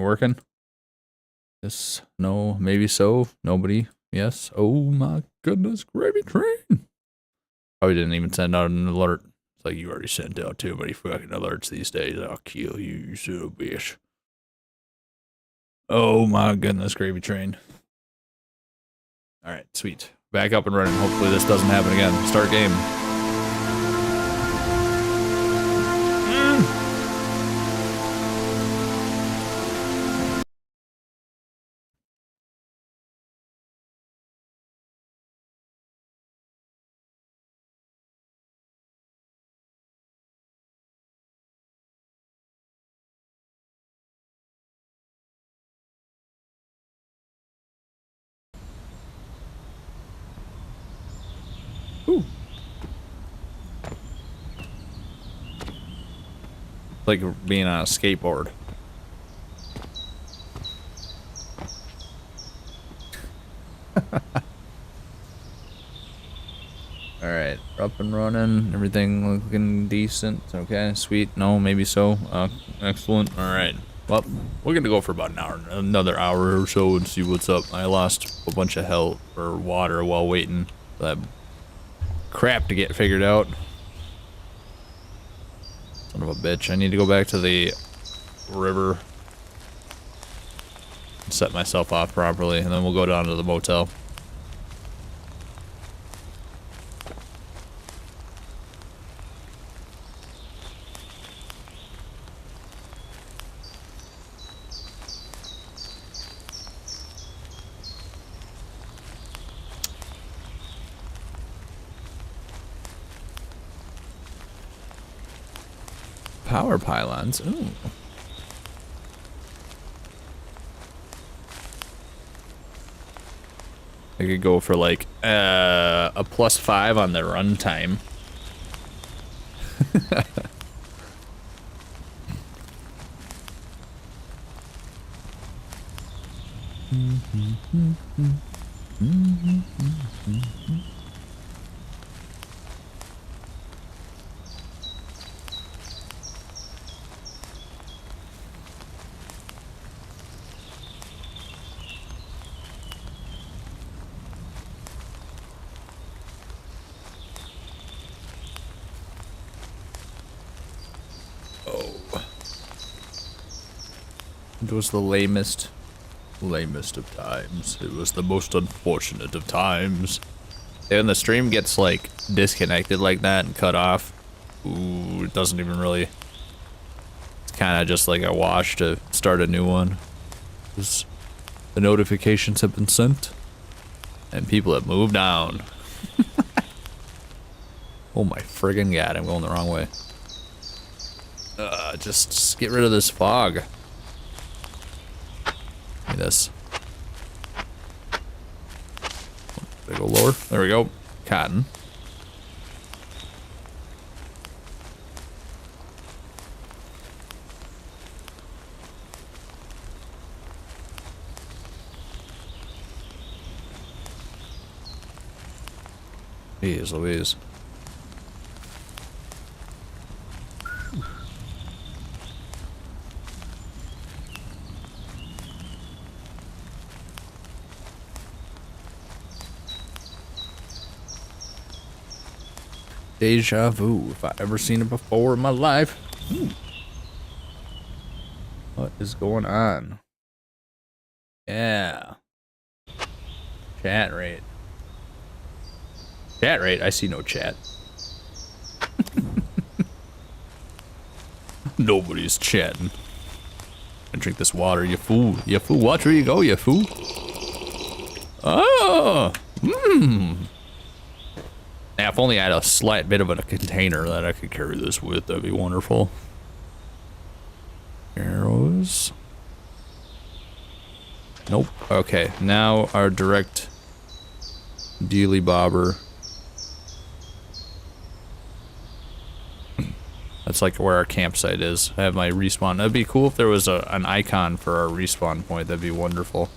working? Yes, no, maybe so. Nobody. Yes. Oh my goodness, gravy train. Probably didn't even send out an alert. It's like you already sent out too many fucking alerts these days. I'll kill you, you son of a bitch. Oh my goodness, gravy train. Alright, sweet. Back up and running. Hopefully this doesn't happen again. Start game. Ooh. Like being on a skateboard. Alright, up and running. Everything looking decent. Okay, sweet. No, maybe so. Excellent. Alright. Well, we're gonna go for about an hour, another hour or so, and see what's up. I lost a bunch of health or water while waiting for that crap to get figured out. Son of a bitch. I need to go back to the river and set myself off properly, and then we'll go down to the motel. Power pylons. Ooh. I could go for like a +5 on the runtime. It was the lamest of times. It was the most unfortunate of times. And the stream gets like disconnected like that and cut off. Ooh, it doesn't even really. It's kind of just like a wash to start a new one. Because the notifications have been sent and people have moved on. Oh my friggin' god, I'm going the wrong way. Just get rid of this fog. Give me this. Did I go lower? There we go. Cotton. Jeez Louise. Deja vu, if I ever seen it before in my life. Ooh. What is going on? Yeah. Chat rate. Chat rate? I see no chat. Nobody's chatting. I drink this water, you fool. You fool. Watch where you go, you fool. Oh! Mmm. Now, if only I had a slight bit of a container that I could carry this with, that'd be wonderful. Arrows. Nope. Okay, now our direct dealy bobber. That's like where our campsite is. I have my respawn. That'd be cool if there was an icon for our respawn point. That'd be wonderful.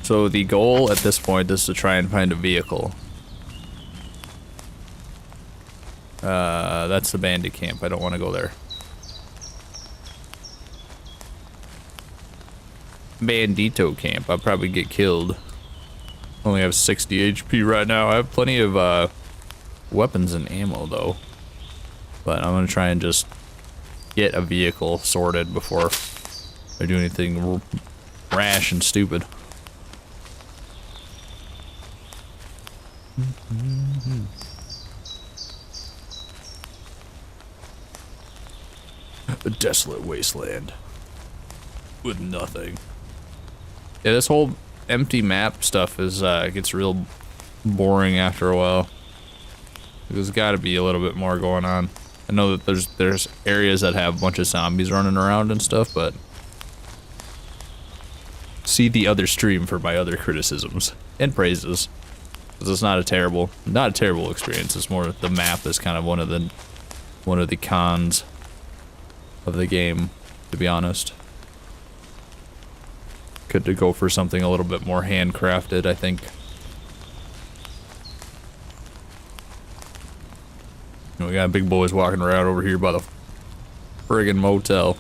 So the goal at this point is to try and find a vehicle. That's the bandit camp. I don't want to go there. Bandito camp. I'll probably get killed. Only have 60 HP right now. I have plenty of weapons and ammo though. But I'm gonna try and just get a vehicle sorted before I do anything rash and stupid. A desolate wasteland with nothing. Yeah, this whole empty map stuff is gets real boring after a while. There's got to be a little bit more going on. I know that there's areas that have a bunch of zombies running around and stuff, but see the other stream for my other criticisms and praises. Because it's not a terrible experience. It's more the map is kind of one of the cons of the game, to be honest. Could to go for something a little bit more handcrafted, I think. We got big boys walking around over here by the friggin' motel.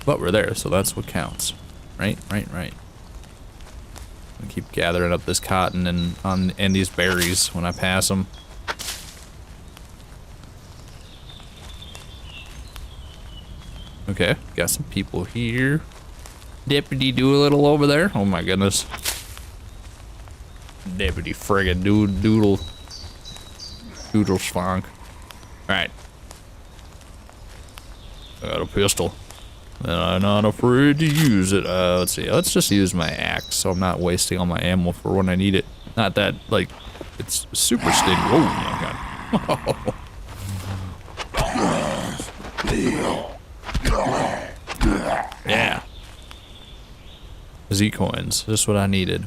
But we're there, so that's what counts. Right. I keep gathering up this cotton and these berries when I pass them. Okay, got some people here. Deputy Doolittle over there. Oh my goodness. Deputy friggin' Doodle Schwank. Alright. I got a pistol. And I'm not afraid to use it. Let's see. Let's just use my axe so I'm not wasting all my ammo for when I need it. Not that, like, it's super stingy. Oh my god. Yeah. Z coins. Just what I needed.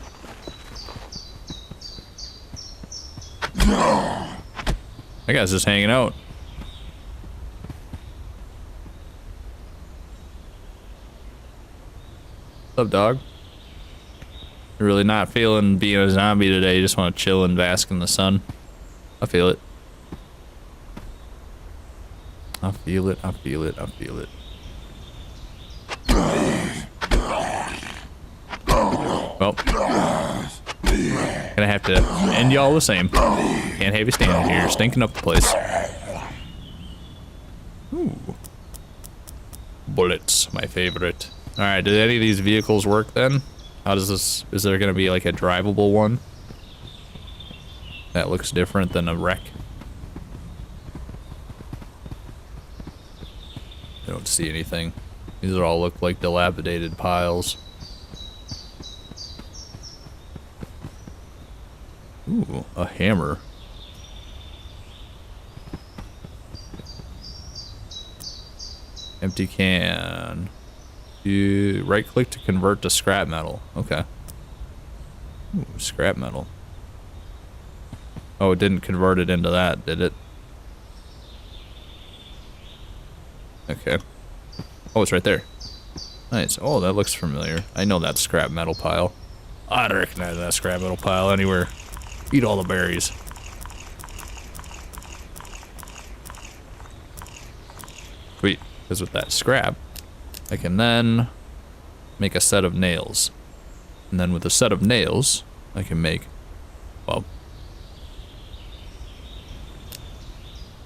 That guy's just hanging out. What's up, dog? You're really not feeling being a zombie today. You just want to chill and bask in the sun. I feel it. I feel it. I feel it. I feel it. Well, gonna have to end y'all the same. Can't have you standing here stinking up the place. Ooh. Bullets, my favorite. Alright, did any of these vehicles work then? How does this, is there gonna be like a drivable one? That looks different than a wreck. I don't see anything. These all look like dilapidated piles. Ooh, a hammer. Empty can. You right click to convert to scrap metal. Okay. Ooh, scrap metal. Oh, it didn't convert it into that, did it? Okay. Oh, it's right there. Nice. Oh, that looks familiar. I know that scrap metal pile. I'd recognize that scrap metal pile anywhere. Eat all the berries. Sweet. Because with that scrap, I can then make a set of nails. And then with a set of nails, I can make, well,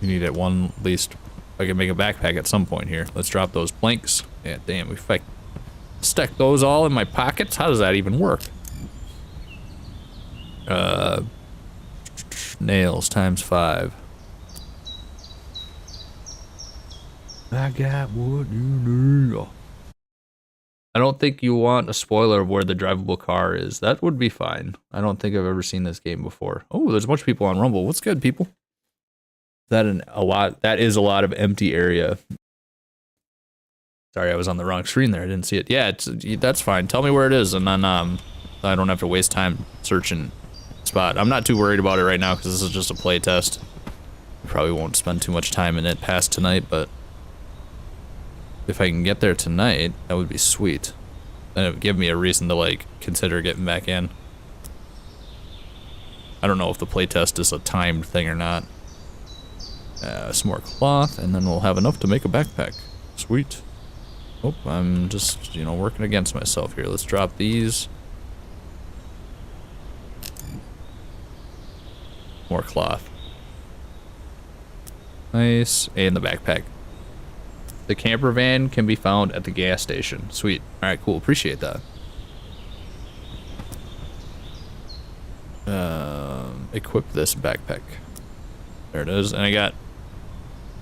you need at one least, I can make a backpack at some point here. Let's drop those planks. Yeah, damn, if I stack those all in my pockets, how does that even work? Nails times 5. I got what you need. I don't think you want a spoiler of where the drivable car is. That would be fine. I don't think I've ever seen this game before. Oh, there's a bunch of people on Rumble. What's good, people? That is a lot of empty area. Sorry, I was on the wrong screen there. I didn't see it. Yeah, that's fine. Tell me where it is, and then I don't have to waste time searching spot. I'm not too worried about it right now because this is just a play test. Probably won't spend too much time in it past tonight, but if I can get there tonight, that would be sweet. And it would give me a reason to, like, consider getting back in. I don't know if the playtest is a timed thing or not. Some more cloth, and then we'll have enough to make a backpack. Sweet. Oh, I'm just, you know, working against myself here. Let's drop these. More cloth. Nice. And the backpack. The camper van can be found at the gas station. Sweet. Alright, cool. Appreciate that. Equip this backpack. There it is. And I got,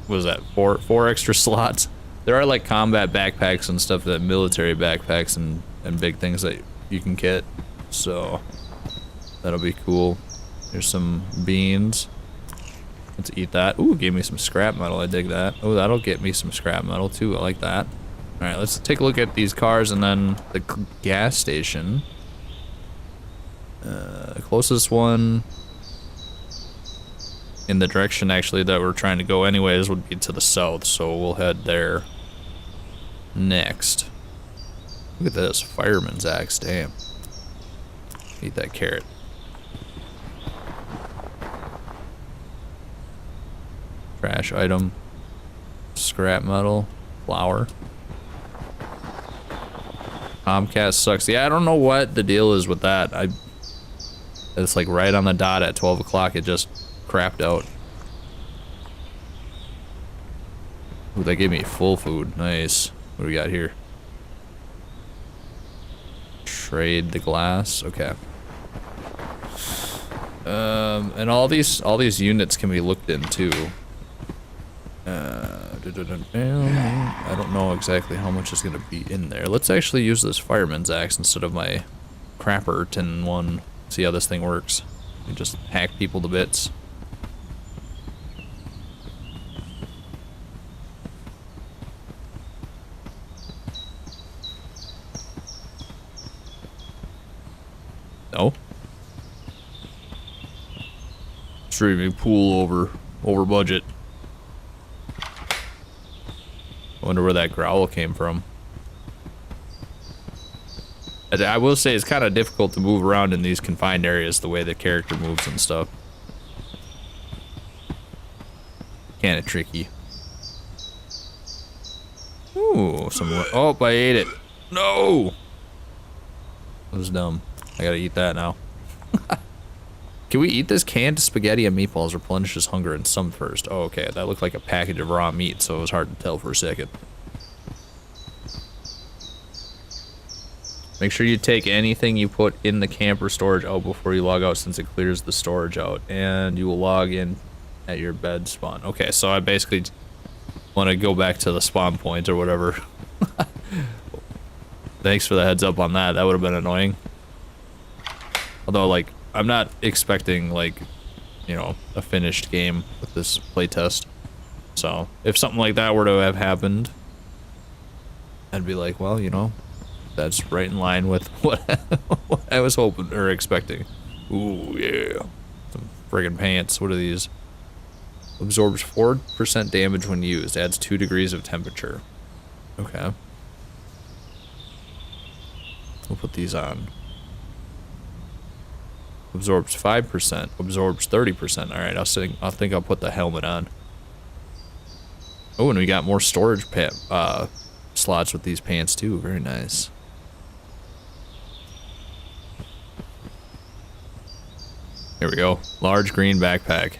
what was that, four extra slots. There are like combat backpacks and stuff, that military backpacks and big things that you can get. So that'll be cool. Here's some beans. Let's eat that. Ooh, gave me some scrap metal. I dig that. Oh, that'll get me some scrap metal too. I like that. All right, let's take a look at these cars and then the gas station. The closest one in the direction actually that we're trying to go anyways would be to the south, so we'll head there next. Look at this, fireman's axe, damn. Eat that carrot. Trash item, scrap metal, flour. Comcast sucks. Yeah, I don't know what the deal is with that. It's like right on the dot at 12 o'clock, it just crapped out. Ooh, they gave me full food. Nice. What do we got here? Trade the glass. Okay. And all these units can be looked into. I don't know exactly how much is gonna be in there. Let's actually use this fireman's axe instead of my Crapperton one. See how this thing works. You just hack people to bits. No. Streaming pool over budget. I wonder where that growl came from. I will say it's kind of difficult to move around in these confined areas the way the character moves and stuff. Kind of tricky. Ooh, some more. Oh, I ate it. No! That was dumb. I gotta eat that now. Can we eat this canned spaghetti and meatballs? Replenishes hunger and some first. Oh, okay. That looked like a package of raw meat, so it was hard to tell for a second. Make sure you take anything you put in the camper storage out before you log out, since it clears the storage out. And you will log in at your bed spawn. Okay, so I basically want to go back to the spawn point or whatever. Thanks for the heads up on that. That would have been annoying. Although, like, I'm not expecting, like, you know, a finished game with this playtest. So, if something like that were to have happened, I'd be like, well, you know, that's right in line with what I was hoping or expecting. Ooh, yeah. Some friggin' pants. What are these? Absorbs 4% damage when used. Adds 2 degrees of temperature. Okay. We'll put these on. Absorbs 5%. Absorbs 30%. Alright, I think I'll put the helmet on. Oh, and we got more storage slots with these pants too. Very nice. Here we go. Large green backpack.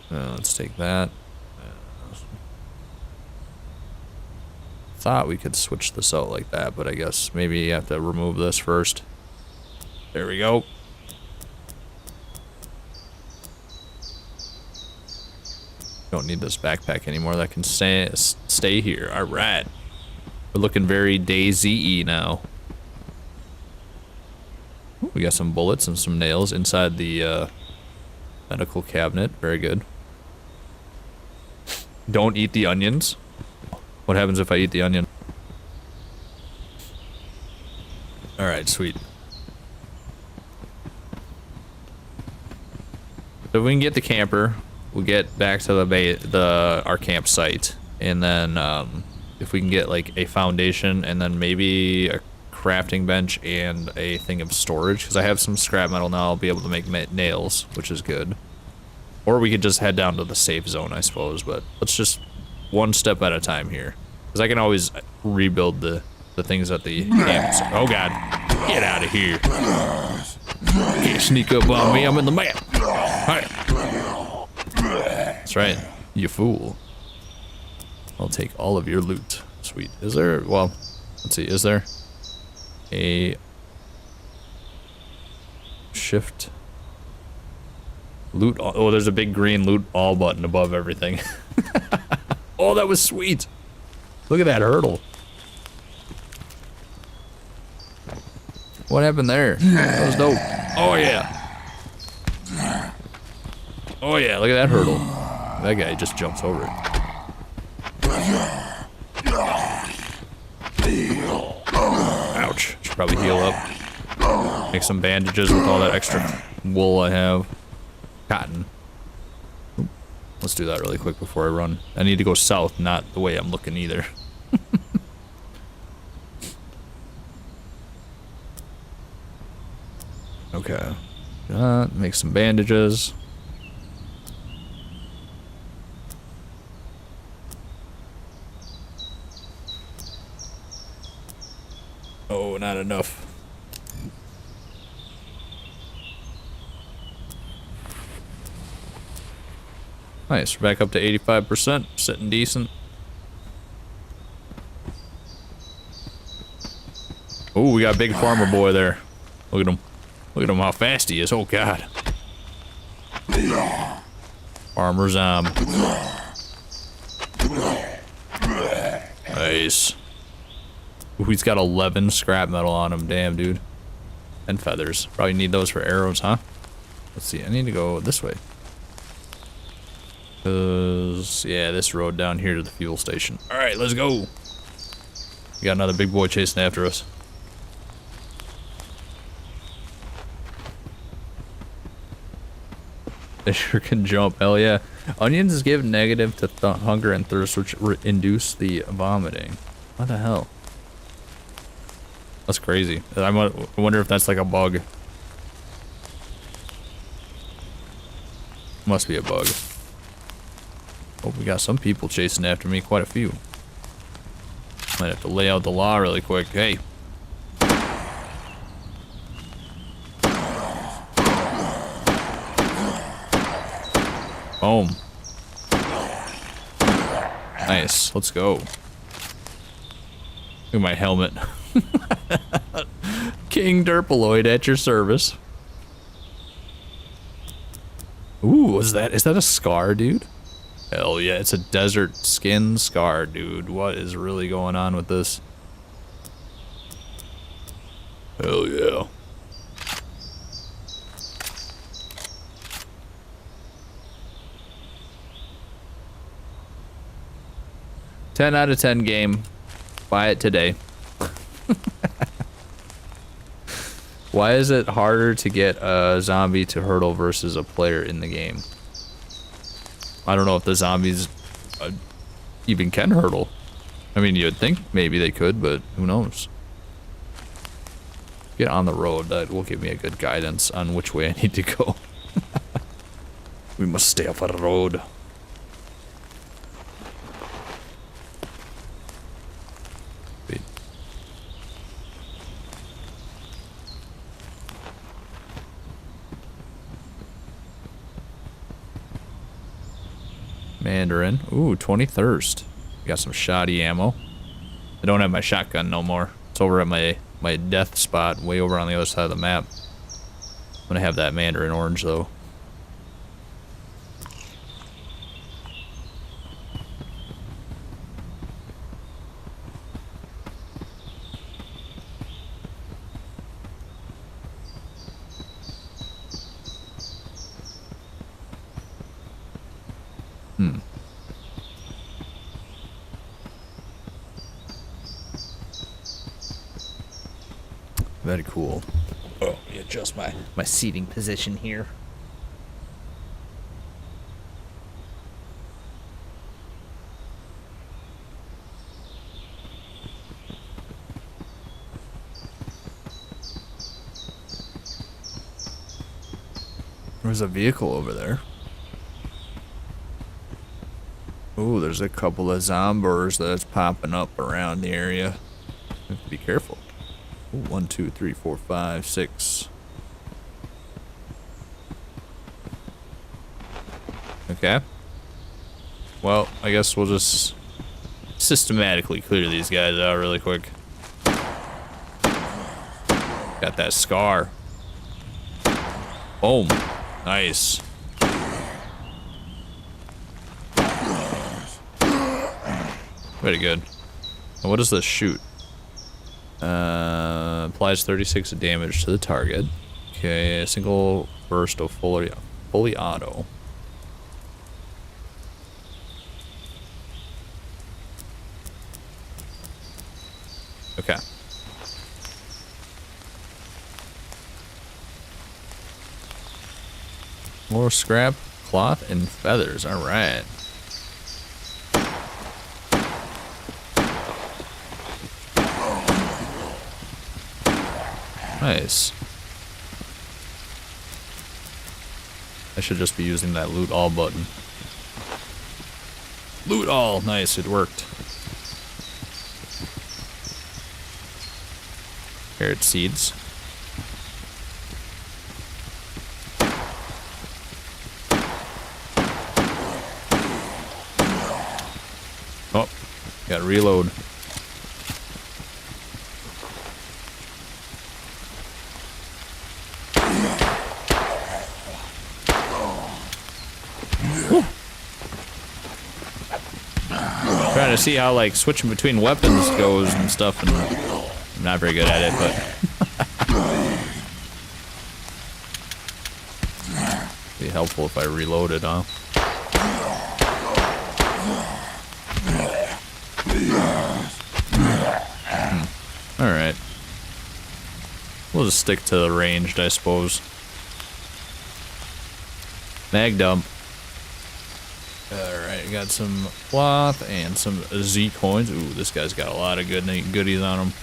Let's take that. Thought we could switch this out like that, but I guess maybe you have to remove this first. There we go. Don't need this backpack anymore. That can stay here. All right. We're looking very DayZ-y now. Ooh, we got some bullets and some nails inside the medical cabinet. Very good. Don't eat the onions. What happens if I eat the onion? All right, sweet. So if we can get the camper, we'll get back to our campsite, and then if we can get like a foundation and then maybe a crafting bench and a thing of storage, because I have some scrap metal now. I'll be able to make nails, which is good. Or we could just head down to the safe zone, I suppose, but let's just one step at a time here, because I can always rebuild the things at the camps. Oh god, get out of here. Can't sneak up on me, I'm in the map. Hi. That's right, you fool. I'll take all of your loot. Sweet. Is there, well, let's see, is there a shift loot? Oh, there's a big green loot all button above everything. Oh, that was sweet. Look at that hurdle. What happened there? That was dope. Oh yeah. Oh yeah, look at that hurdle. That guy just jumps over it. Ouch. Should probably heal up. Make some bandages with all that extra wool I have. Cotton. Let's do that really quick before I run. I need to go south, not the way I'm looking either. Okay. Make some bandages. Oh, not enough. Nice, we're back up to 85%, sitting decent. Oh, we got a big farmer boy there. Look at him. Look at him, how fast he is. Oh, God. Farmer Zom. Nice. Ooh, he's got 11 scrap metal on him. Damn, dude. And feathers. Probably need those for arrows, huh? Let's see. I need to go this way. Cause, yeah, this road down here to the fuel station. Alright, let's go. We got another big boy chasing after us. They sure can jump, hell yeah. Onions give negative to hunger and thirst, which induce the vomiting. What the hell? That's crazy. I wonder if that's like a bug. Must be a bug. Oh, we got some people chasing after me, quite a few. Might have to lay out the law really quick. Hey. Boom. Nice, let's go. Look at my helmet. King Derpaloid at your service. Ooh, is that a scar, dude? Hell yeah, it's a desert skin scar, dude. What is really going on with this? Hell yeah. Ten out of 10 game. Buy it today. Why is it harder to get a zombie to hurdle versus a player in the game? I don't know if the zombies even can hurdle. I mean, you'd think maybe they could, but who knows? Get on the road. That will give me a good guidance on which way I need to go. We must stay off the road. Wait. Mandarin. Ooh, 20 thirst. Got some shoddy ammo. I don't have my shotgun no more. It's over at my death spot, way over on the other side of the map. I'm gonna have that Mandarin orange though. Very cool. Oh, let me adjust my seating position here. There's a vehicle over there. Ooh, there's a couple of zombies that's popping up around the area. You have to be careful. Ooh, 1, 2, 3, 4, 5, 6. Okay. Well, I guess we'll just systematically clear these guys out really quick. Got that scar. Boom. Nice. Pretty good. And what does this shoot? Applies 36 damage to the target. Okay, a single burst of fully auto. Okay. More scrap, cloth, and feathers. All right. Nice. I should just be using that loot all button. Loot all. Nice, it worked. Carrot seeds. Oh, gotta reload. Trying to see how like switching between weapons goes and stuff, and I'm not very good at it, but be helpful if I reloaded, huh? Alright. We'll just stick to the ranged, I suppose. Mag dump. Alright, got some cloth and some Z coins. Ooh, this guy's got a lot of good goodies on him.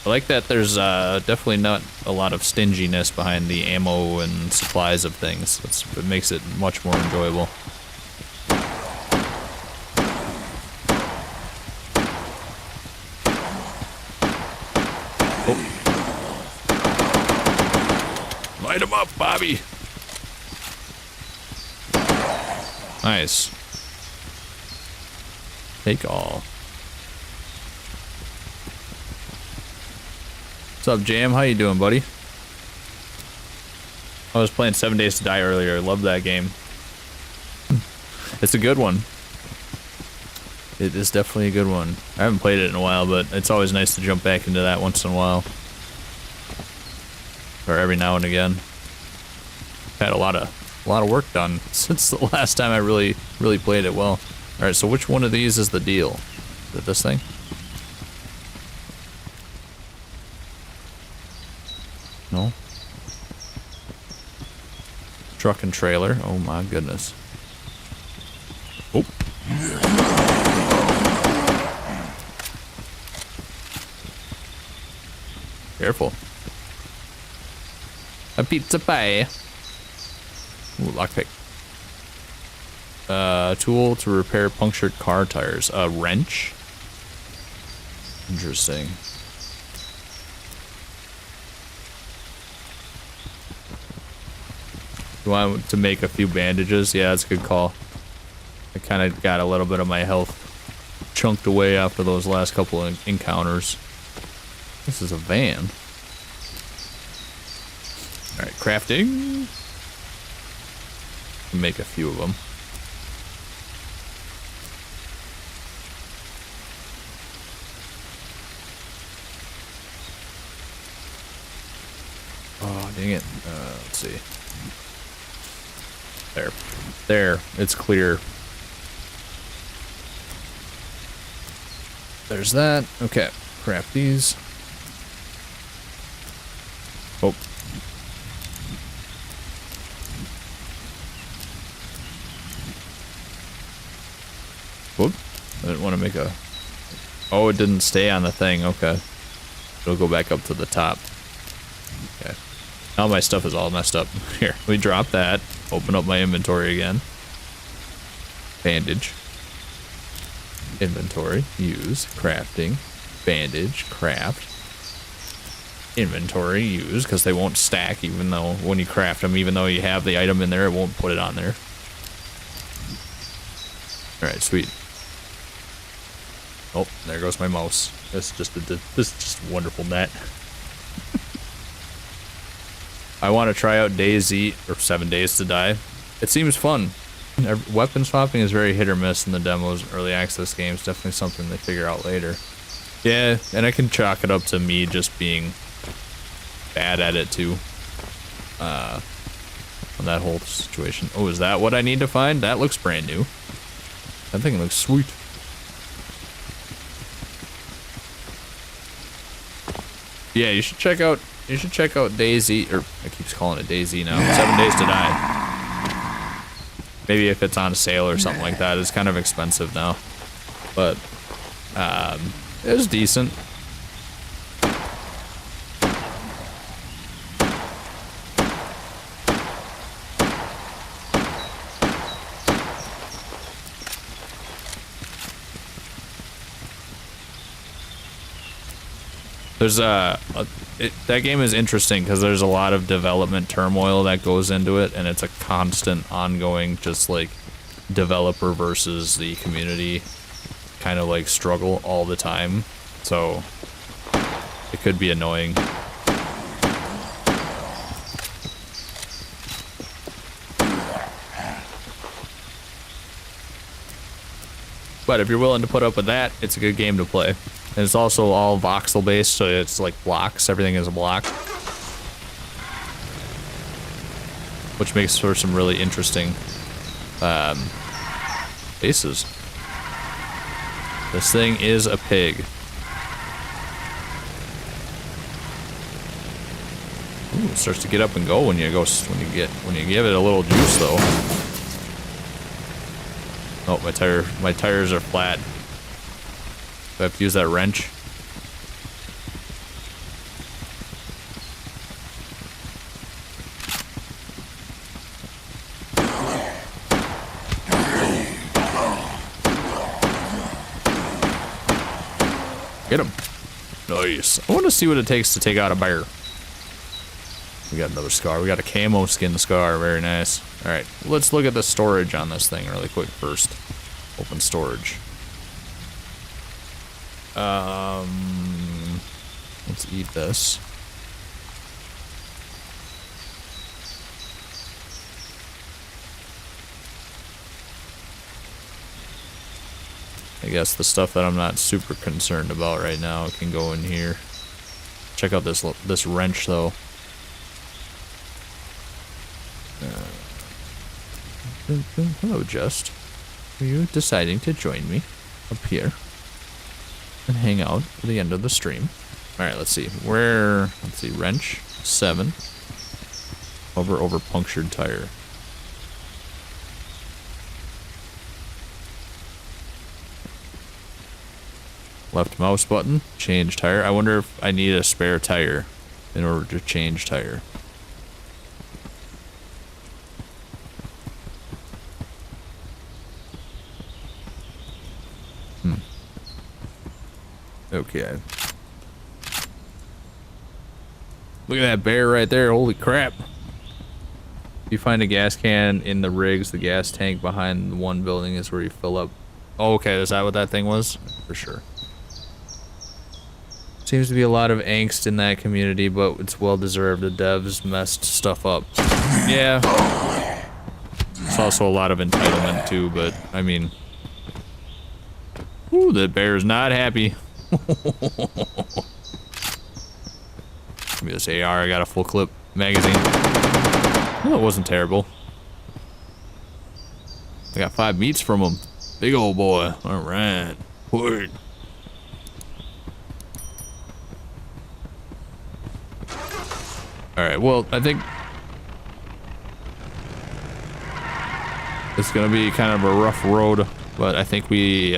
I like that there's definitely not a lot of stinginess behind the ammo and supplies of things. It makes it much more enjoyable. Oh. Light him up, Bobby! Nice. Take all. What's up, Jam? How you doing, buddy? I was playing 7 Days to Die earlier. I love that game. It's a good one. It is definitely a good one. I haven't played it in a while, but it's always nice to jump back into that once in a while. Or every now and again. Had a lot of work done since the last time I really played it well. All right, so which one of these is the deal? Is it this thing? No. Truck and trailer. Oh my goodness. Oh. Careful. A pizza pie. Ooh, lockpick. Tool to repair punctured car tires. A wrench. Interesting. You want to make a few bandages? Yeah, that's a good call. I kind of got a little bit of my health chunked away after those last couple of encounters. This is a van. Alright, crafting. Make a few of them. Oh, dang it. Let's see. There. It's clear. There's that. Okay. Craft these. Oh. Whoop. I didn't want to make a... Oh, it didn't stay on the thing. Okay. It'll go back up to the top. Okay. Now my stuff is all messed up. Here, we drop that. Open up my inventory again. Bandage. Inventory. Use. Crafting. Bandage. Craft. Inventory. Use, because they won't stack even though when you craft them, even though you have the item in there, it won't put it on there. Alright, sweet. Oh, there goes my mouse. This is just a wonderful net. I want to try out DayZ, or 7 Days to Die. It seems fun. Weapon swapping is very hit or miss in the demos. Early access games, definitely something they figure out later. Yeah, and I can chalk it up to me just being bad at it too. On that whole situation. Oh, is that what I need to find? That looks brand new. That thing looks sweet. Yeah, you should check out DayZ, or I keep calling it DayZ now. 7 Days to Die. Maybe if it's on sale or something like that. It's kind of expensive now, but it was decent. There's that game is interesting because there's a lot of development turmoil that goes into it, and it's a constant, ongoing, just like developer versus the community kind of like struggle all the time. So it could be annoying. But if you're willing to put up with that, it's a good game to play. And it's also all voxel based, so it's like blocks. Everything is a block. Which makes for some really interesting bases. This thing is a pig. Ooh, it starts to get up and go when you give it a little juice though. Oh, my tires are flat. Do I have to use that wrench? Get him. Nice. I want to see what it takes to take out a bear. We got another scar. We got a camo skin scar. Very nice. Alright, let's look at the storage on this thing really quick first. Open storage. Let's eat this. I guess the stuff that I'm not super concerned about right now can go in here. Check out this wrench though. Hello, Just. Are you deciding to join me up here and hang out for the end of the stream? Alright, let's see. Let's see, wrench, 7. Over punctured tire. Left mouse button, change tire. I wonder if I need a spare tire in order to change tire. Okay. Look at that bear right there. Holy crap. If you find a gas can in the rigs, the gas tank behind the one building is where you fill up. Oh, okay. Is that what that thing was? For sure. Seems to be a lot of angst in that community, but it's well deserved. The devs messed stuff up. Yeah. It's also a lot of entitlement too, but I mean. Ooh, the bear's not happy. Give me this AR, I got a full clip magazine. Well, it wasn't terrible. I got 5 meats from him. Big old boy. Alright. Word. Alright, well, I think it's gonna be kind of a rough road, but I think we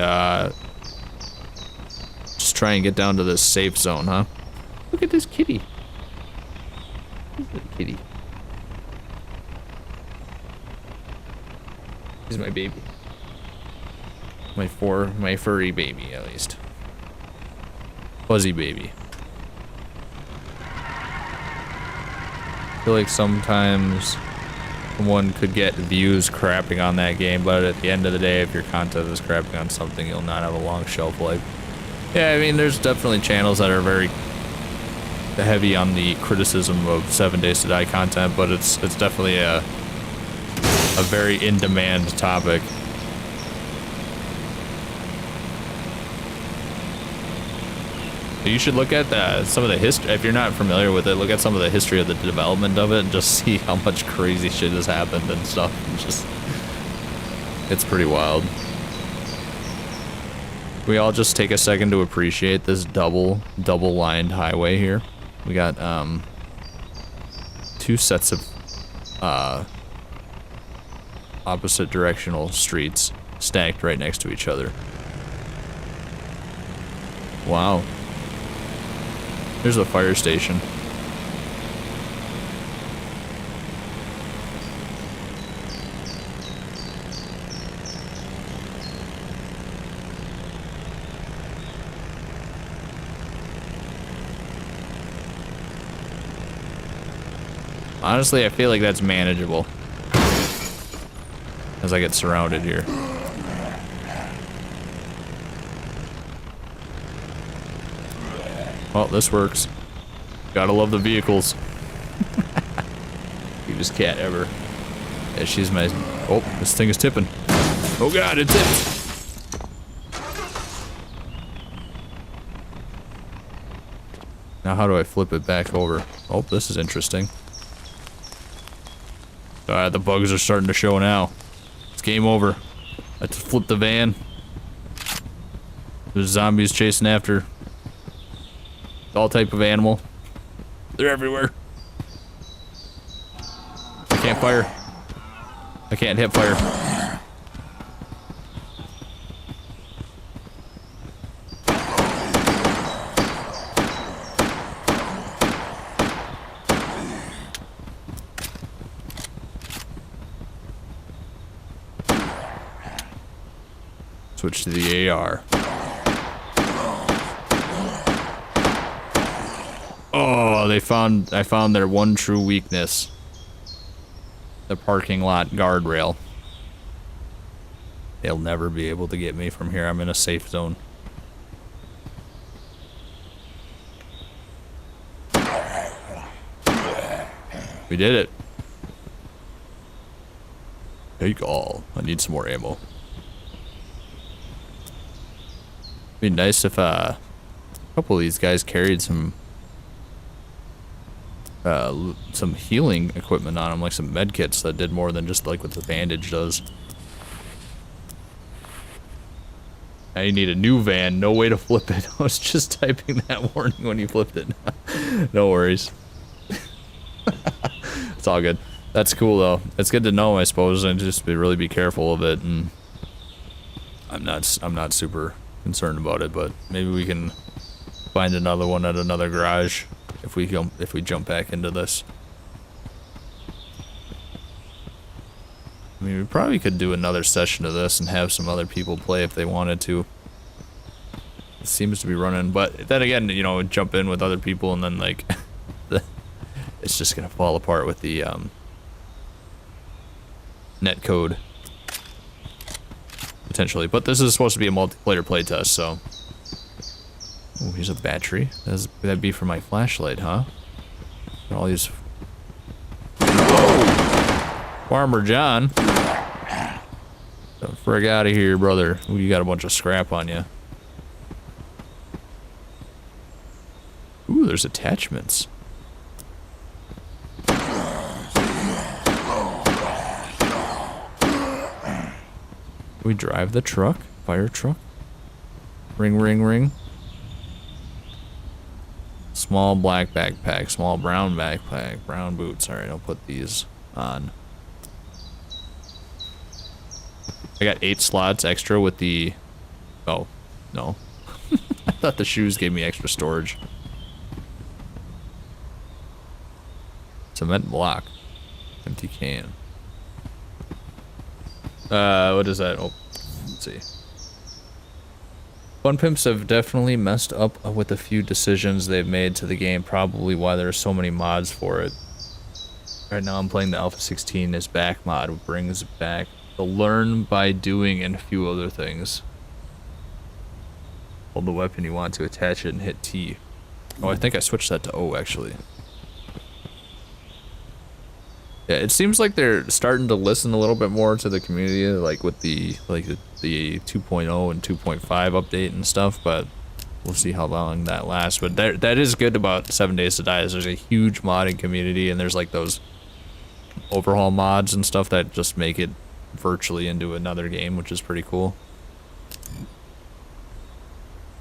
just try and get down to this safe zone, huh? Look at this kitty. Look at the kitty. He's my baby. My furry baby, at least. Fuzzy baby. I feel like sometimes one could get views crapping on that game, but at the end of the day, if your content is crapping on something, you'll not have a long shelf life. Yeah, I mean, there's definitely channels that are very heavy on the criticism of 7 Days to Die content, but it's definitely a very in-demand topic. You should look at some of the history. If you're not familiar with it, look at some of the history of the development of it and just see how much crazy shit has happened and stuff. It's pretty wild. We all just take a second to appreciate this double lined highway here. We got 2 sets of opposite directional streets stacked right next to each other. Wow. There's a fire station. Honestly, I feel like that's manageable as I get surrounded here. Well, this works. Gotta love the vehicles. Cutest cat ever. Yeah, she's my... Oh, this thing is tipping. Oh god, it tipped. Now how do I flip it back over? Oh, this is interesting. Alright, the bugs are starting to show now. It's game over. Let's flip the van. There's zombies chasing after all type of animal. They're everywhere. I can't fire. I can't hit fire. Switch to the AR. Oh, I found their one true weakness. The parking lot guardrail. They'll never be able to get me from here. I'm in a safe zone. We did it. Take all. I need some more ammo. Be nice if a couple of these guys carried some healing equipment on them, like some med kits that did more than just like what the bandage does. Now you need a new van, no way to flip it. I was just typing that warning when you flipped it. No worries. It's all good. That's cool though. It's good to know, I suppose, and just really be careful of it. And I'm not super concerned about it, but maybe we can find another one at another garage if we jump back into this. I mean, we probably could do another session of this and have some other people play if they wanted to. It seems to be running, but then again, you know, jump in with other people and then like it's just gonna fall apart with the net code potentially. But this is supposed to be a multiplayer playtest, so. Oh, here's a battery. That'd be for my flashlight, huh? All these. Whoa! Farmer John. The frig out of here, brother. Ooh, you got a bunch of scrap on you. Ooh, there's attachments. We drive the truck? Fire truck? Ring, ring, ring. Small black backpack, small brown backpack, brown boots. Alright, I'll put these on. I got 8 slots extra with the... Oh, no. I thought the shoes gave me extra storage. Cement block. Empty can. What is that? Oh, let's see. Fun Pimps have definitely messed up with a few decisions they've made to the game, probably why there are so many mods for it. Right now I'm playing the Alpha 16 as back mod, which brings back the learn by doing and a few other things. Hold the weapon you want to attach it and hit T. Oh, I think I switched that to O actually. Yeah, it seems like they're starting to listen a little bit more to the community, like with the 2.0 and 2.5 update and stuff, but we'll see how long that lasts. But that is good about 7 Days to Die, is there's a huge modding community, and there's like those overhaul mods and stuff that just make it virtually into another game, which is pretty cool.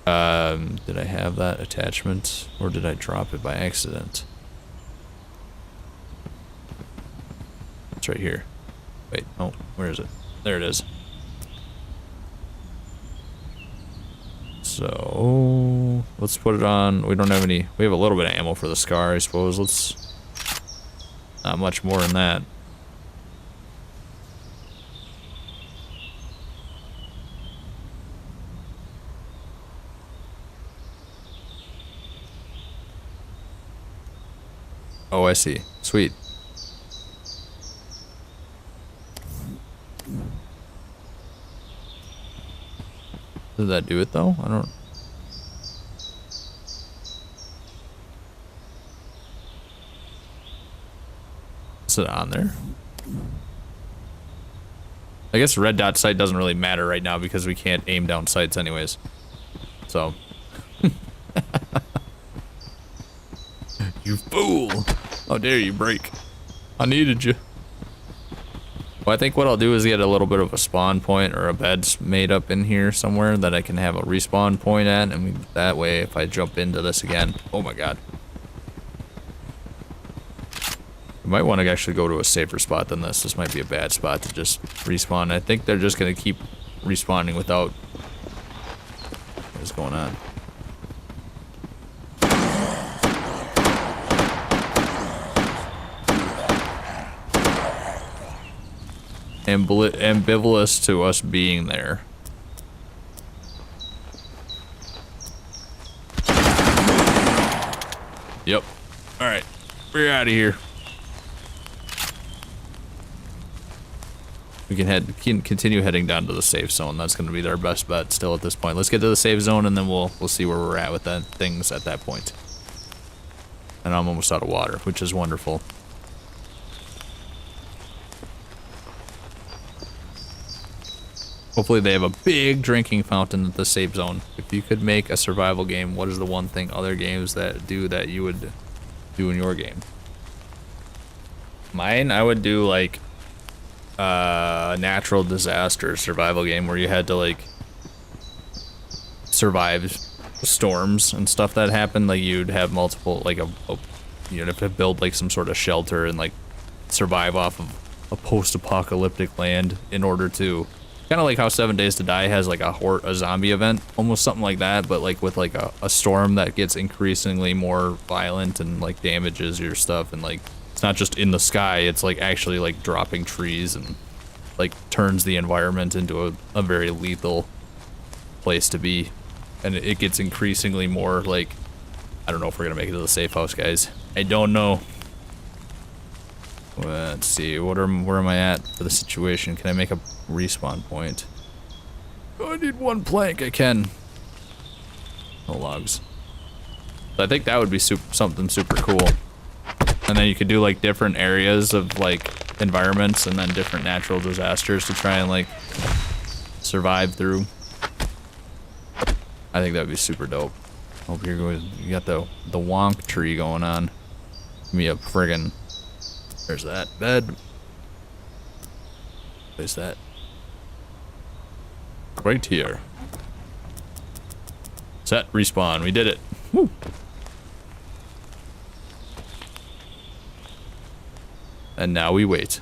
Did I have that attachment, or did I drop it by accident? It's right here. Wait, oh, where is it? There it is. So let's put it on. We don't have any. We have a little bit of ammo for the scar, I suppose. Let's. Not much more than that. Oh, I see. Sweet. Did that do it though? I don't. Is it on there? I guess red dot sight doesn't really matter right now because we can't aim down sights anyways. So. You fool! How dare you break? I needed you. Well, I think what I'll do is get a little bit of a spawn point or a bed made up in here somewhere that I can have a respawn point at, and that way if I jump into this again, oh my god. You might want to actually go to a safer spot than this. This might be a bad spot to just respawn. I think they're just going to keep respawning without... What is going on? Ambivalent to us being there. Yep. Alright. We're out of here. We can continue heading down to the safe zone. That's going to be our best bet still at this point. Let's get to the safe zone and then we'll see where we're at with that things at that point. And I'm almost out of water, which is wonderful. Hopefully they have a big drinking fountain at the safe zone. If you could make a survival game, what is the one thing other games that do that you would do in your game? Mine, I would do like a natural disaster survival game where you had to like survive storms and stuff that happened. Like you'd have multiple, like you'd have to build like some sort of shelter and like survive off of a post-apocalyptic land in order to... Kind of like how 7 Days to Die has like a zombie event, almost something like that, but like with like a storm that gets increasingly more violent and like damages your stuff, and like it's not just in the sky, it's like actually like dropping trees and like turns the environment into a very lethal place to be. And it gets increasingly more like, I don't know if we're gonna make it to the safe house, guys. I don't know. Let's see, where am I at for the situation? Can I make a respawn point? Oh, I need one plank, I can. No logs. So I think that would be something super cool. And then you could do like different areas of like environments and then different natural disasters to try and like survive through. I think that would be super dope. Hope you're going, you got the wonk tree going on. Give me a friggin'... There's that bed. Where's that? Right here. Set, respawn. We did it. Woo. And now we wait.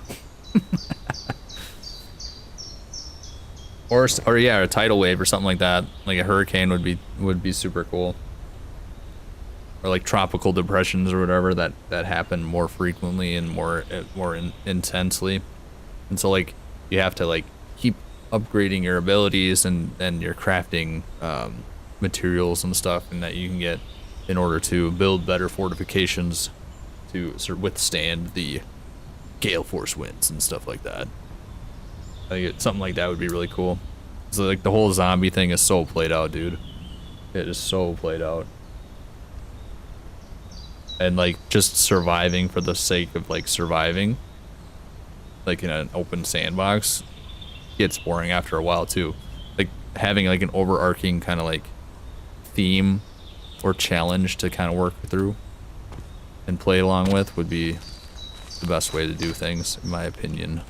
or yeah, a tidal wave or something like that. Like a hurricane would be super cool. Or like tropical depressions or whatever that happen more frequently and more intensely. And so like you have to like upgrading your abilities and your crafting materials and stuff, and that you can get in order to build better fortifications to sort of withstand the gale force winds and stuff like that. I think something like that would be really cool. So like the whole zombie thing is so played out, dude. It is so played out. And like just surviving for the sake of like surviving, like in an open sandbox, gets boring after a while too. Like having like an overarching kind of like theme or challenge to kind of work through and play along with would be the best way to do things, in my opinion.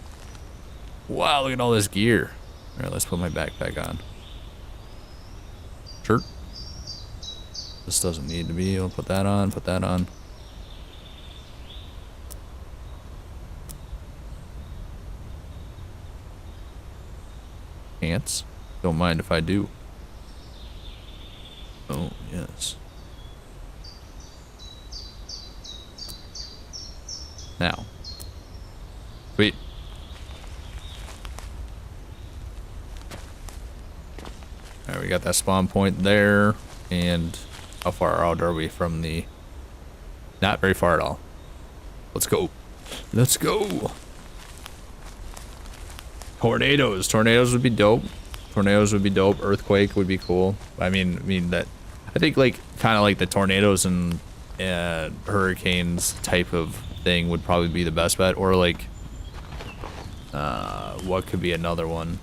Wow, look at all this gear. All right, let's put my backpack on. Shirt. This doesn't need to be. I'll put that on, put that on. Pants. Don't mind if I do. Oh, yes. Now. Sweet. Alright, we got that spawn point there. And how far out are we from the... Not very far at all. Let's go. Let's go. Tornadoes. Tornadoes would be dope. Tornadoes would be dope. Earthquake would be cool. I mean that... I think like kind of like the tornadoes and hurricanes type of thing would probably be the best bet. Or like... what could be another one?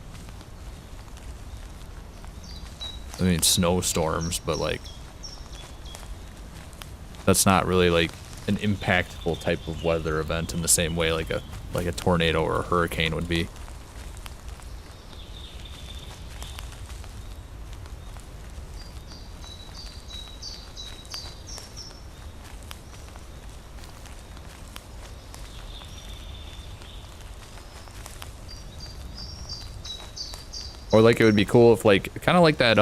I mean, snowstorms, but like... That's not really like an impactful type of weather event in the same way like a tornado or a hurricane would be. Or like it would be cool if like kind of like that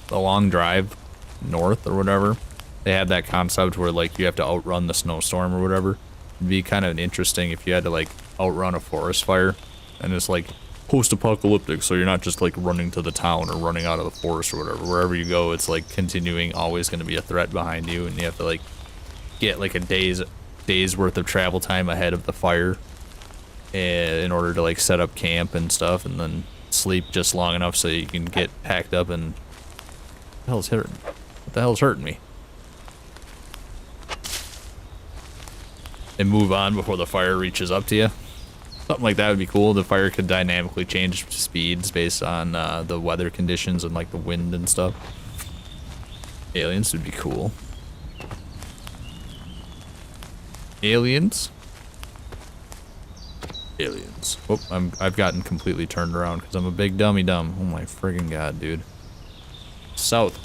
the long drive north or whatever. They had that concept where like you have to outrun the snowstorm or whatever. It'd be kind of interesting if you had to like outrun a forest fire, and it's like post-apocalyptic, so you're not just like running to the town or running out of the forest or whatever. Wherever you go, it's like continuing, always going to be a threat behind you, and you have to like get like a day's worth of travel time ahead of the fire, and in order to like set up camp and stuff, and then sleep just long enough so you can get packed up and... What the hell's hurting? What the hell's hurting me? And move on before the fire reaches up to you. Something like that would be cool. The fire could dynamically change speeds based on the weather conditions and like the wind and stuff. Aliens would be cool. Aliens? Aliens. Oh, I've gotten completely turned around because I'm a big dummy dumb. Oh my friggin' god, dude. South.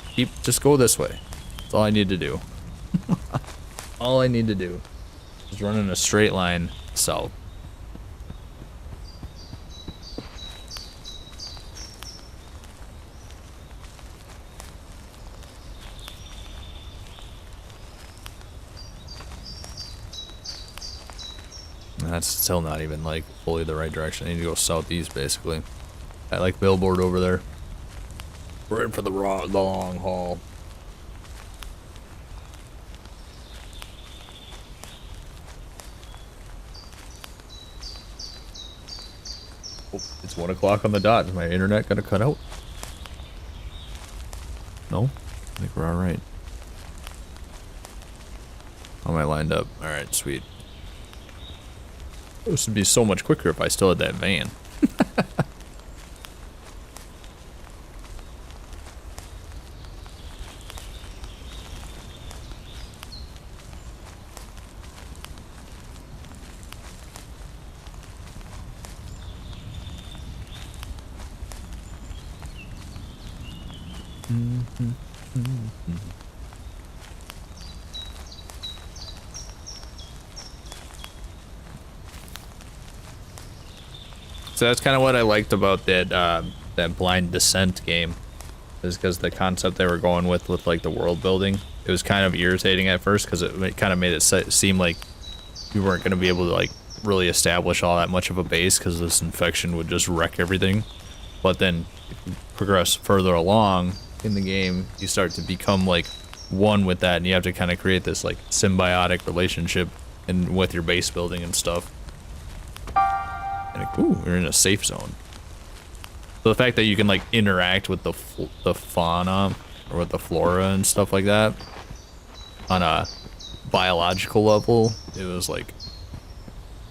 Just go this way. That's all I need to do. All I need to do is run in a straight line south. That's still not even like fully the right direction. I need to go southeast basically. That like billboard over there. We're in for the long haul. Oh, it's 1 o'clock on the dot. Is my internet gonna cut out? No? I think we're alright. How am I lined up? Alright, sweet. This would be so much quicker if I still had that van. So that's kind of what I liked about that blind descent game, is because the concept they were going with like the world building, it was kind of irritating at first because it kind of made it seem like you weren't going to be able to like really establish all that much of a base because this infection would just wreck everything. But then if you progress further along in the game, you start to become like one with that, and you have to kind of create this like symbiotic relationship and with your base building and stuff. And like, ooh, we're in a safe zone. So the fact that you can like interact with the fauna or with the flora and stuff like that on a biological level, it was like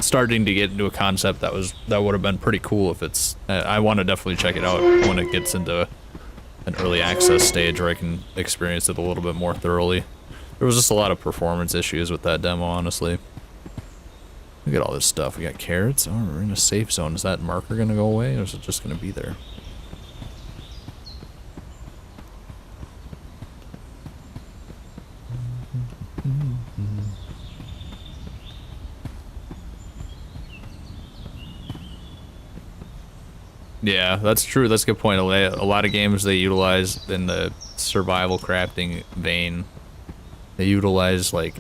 starting to get into a concept that would have been pretty cool if it's. I want to definitely check it out when it gets into an early access stage where I can experience it a little bit more thoroughly. There was just a lot of performance issues with that demo, honestly. Look at all this stuff. We got carrots. Oh, we're in a safe zone. Is that marker gonna go away, or is it just gonna be there? Yeah, that's true. That's a good point. A lot of games they utilize in the survival crafting vein, they utilize like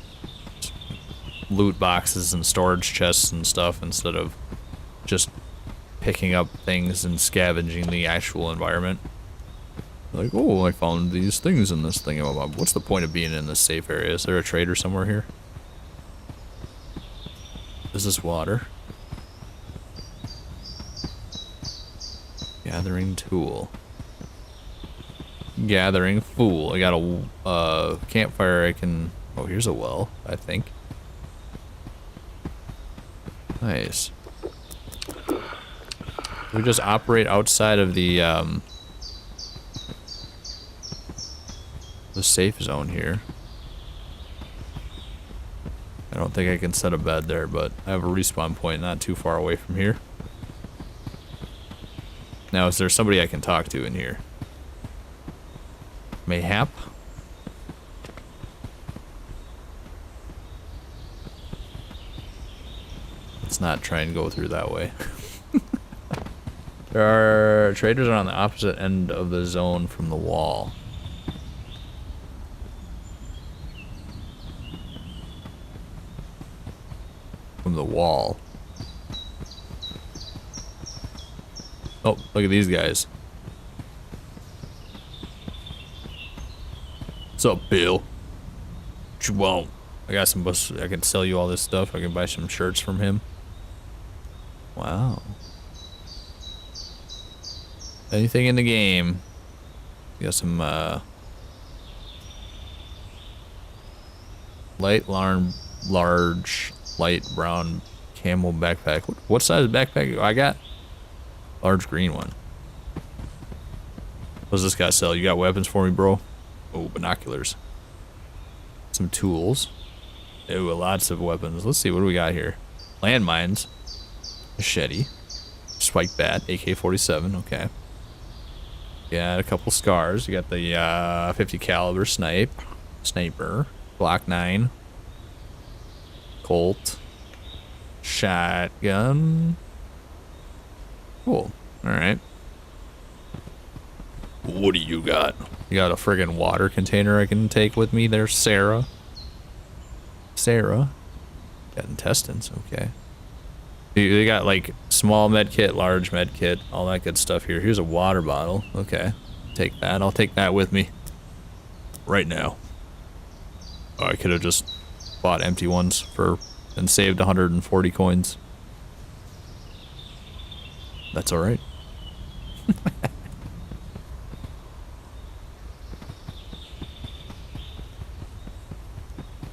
loot boxes and storage chests and stuff instead of just picking up things and scavenging the actual environment. Like, oh, I found these things in this thing. What's the point of being in this safe area? Is there a trader somewhere here? Is this water? Gathering tool. Gathering fool. I got a campfire I can... Oh, here's a well, I think. Nice. We just operate outside of the safe zone here. I don't think I can set a bed there, but I have a respawn point not too far away from here. Now, is there somebody I can talk to in here? Mayhap? Let's not try and go through that way. There are traders on the opposite end of the zone from the wall. From the wall. Oh, look at these guys. What's up, Bill? What you want? I got some bus. I can sell you all this stuff. I can buy some shirts from him. Wow. Anything in the game? We got some light large light brown camel backpack. What size backpack I got? Large green one. What does this guy sell? You got weapons for me, bro? Oh, binoculars. Some tools. Ooh, lots of weapons. Let's see, what do we got here? Landmines. Machete. Spike bat. AK-47. Okay. Yeah, a couple scars. You got the 50 caliber sniper. Glock 9. Colt. Shotgun. Cool. Alright. What do you got? You got a friggin' water container I can take with me there, Sarah. Sarah. Got intestines, okay. They got like small med kit, large med kit, all that good stuff here. Here's a water bottle. Okay. Take that. I'll take that with me. Right now. Oh, I could have just bought empty ones and saved 140 coins. That's alright.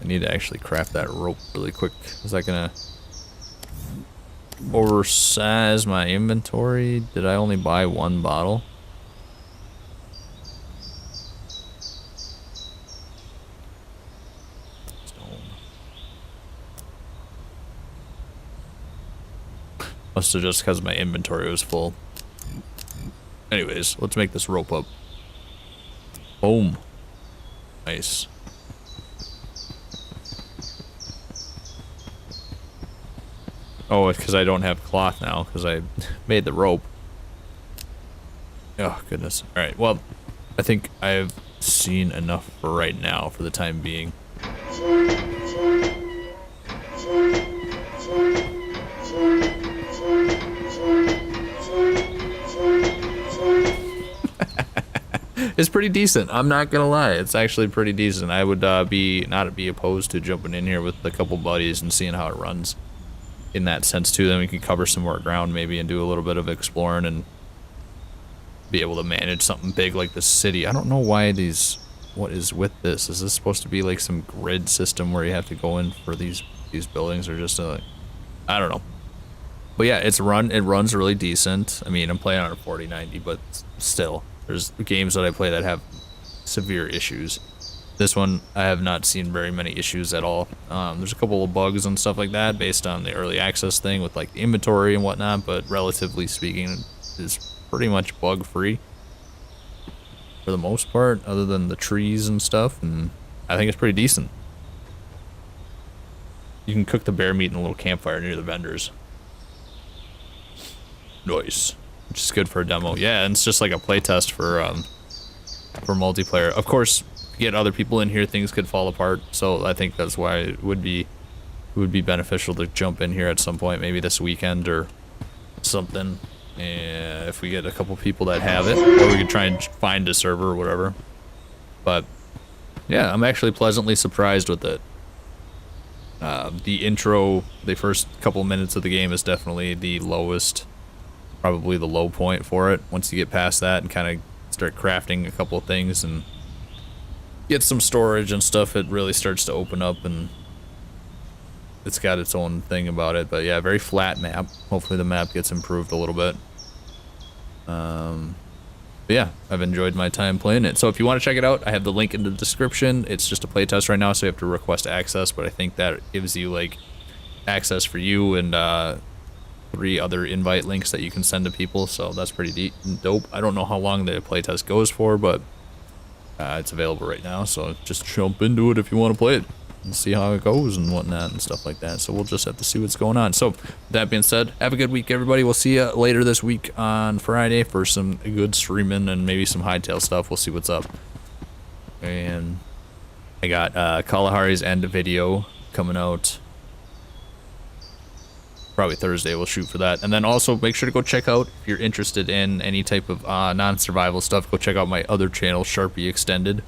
I need to actually craft that rope really quick. Is that gonna oversize my inventory? Did I only buy one bottle? Must have just because my inventory was full. Anyways, let's make this rope up. Boom. Nice. Oh, it's because I don't have cloth now, because I made the rope. Oh, goodness. Alright, well, I think I've seen enough for right now, for the time being. It's pretty decent. I'm not gonna lie. It's actually pretty decent. I would be not be opposed to jumping in here with a couple buddies and seeing how it runs. In that sense too, then we could cover some more ground maybe and do a little bit of exploring and be able to manage something big like the city. I don't know why these. What is with this? Is this supposed to be like some grid system where you have to go in for these buildings, or just like, I don't know. But yeah, it runs really decent. I mean, I'm playing on a 4090, but still, there's games that I play that have severe issues. This one, I have not seen very many issues at all. There's a couple of bugs and stuff like that based on the early access thing with like the inventory and whatnot, but relatively speaking, it's pretty much bug free for the most part, other than the trees and stuff, and I think it's pretty decent. You can cook the bear meat in a little campfire near the vendors. Nice. Which is good for a demo. Yeah, and it's just like a playtest for multiplayer. Of course, get other people in here, things could fall apart, so I think that's why it would be beneficial to jump in here at some point, maybe this weekend or something. And if we get a couple people that have it, or we could try and find a server or whatever. But yeah, I'm actually pleasantly surprised with it. The intro, the first couple minutes of the game is definitely the lowest, probably the low point for it. Once you get past that and kind of start crafting a couple of things and get some storage and stuff, it really starts to open up, and it's got its own thing about it. But yeah, very flat map. Hopefully the map gets improved a little bit. But yeah, I've enjoyed my time playing it. So if you want to check it out, I have the link in the description. It's just a playtest right now, so you have to request access, but I think that gives you like access for you and 3 other invite links that you can send to people, so that's pretty dope. I don't know how long the playtest goes for, but it's available right now, so just jump into it if you want to play it and see how it goes and whatnot and stuff like that. So we'll just have to see what's going on. So with that being said, have a good week, everybody. We'll see you later this week on Friday for some good streaming and maybe some hightail stuff. We'll see what's up. And I got Kalahari's end video coming out probably Thursday. We'll shoot for that. And then also make sure to go check out, if you're interested in any type of non-survival stuff, go check out my other channel, Sharpie Extended.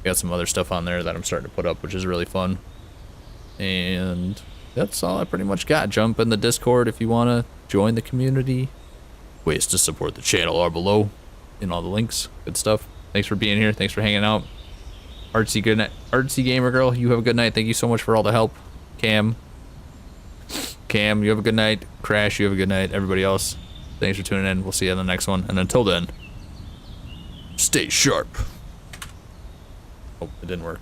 Got some other stuff on there that I'm starting to put up, which is really fun. And that's all I pretty much got. Jump in the Discord if you want to join the community. Ways to support the channel are below in all the links. Good stuff. Thanks for being here. Thanks for hanging out. Artsy, good night. Artsy Gamer Girl, you have a good night. Thank you so much for all the help. Cam, you have a good night. Crash, you have a good night. Everybody else, thanks for tuning in. We'll see you in the next one. And until then, stay sharp. Oh, it didn't work.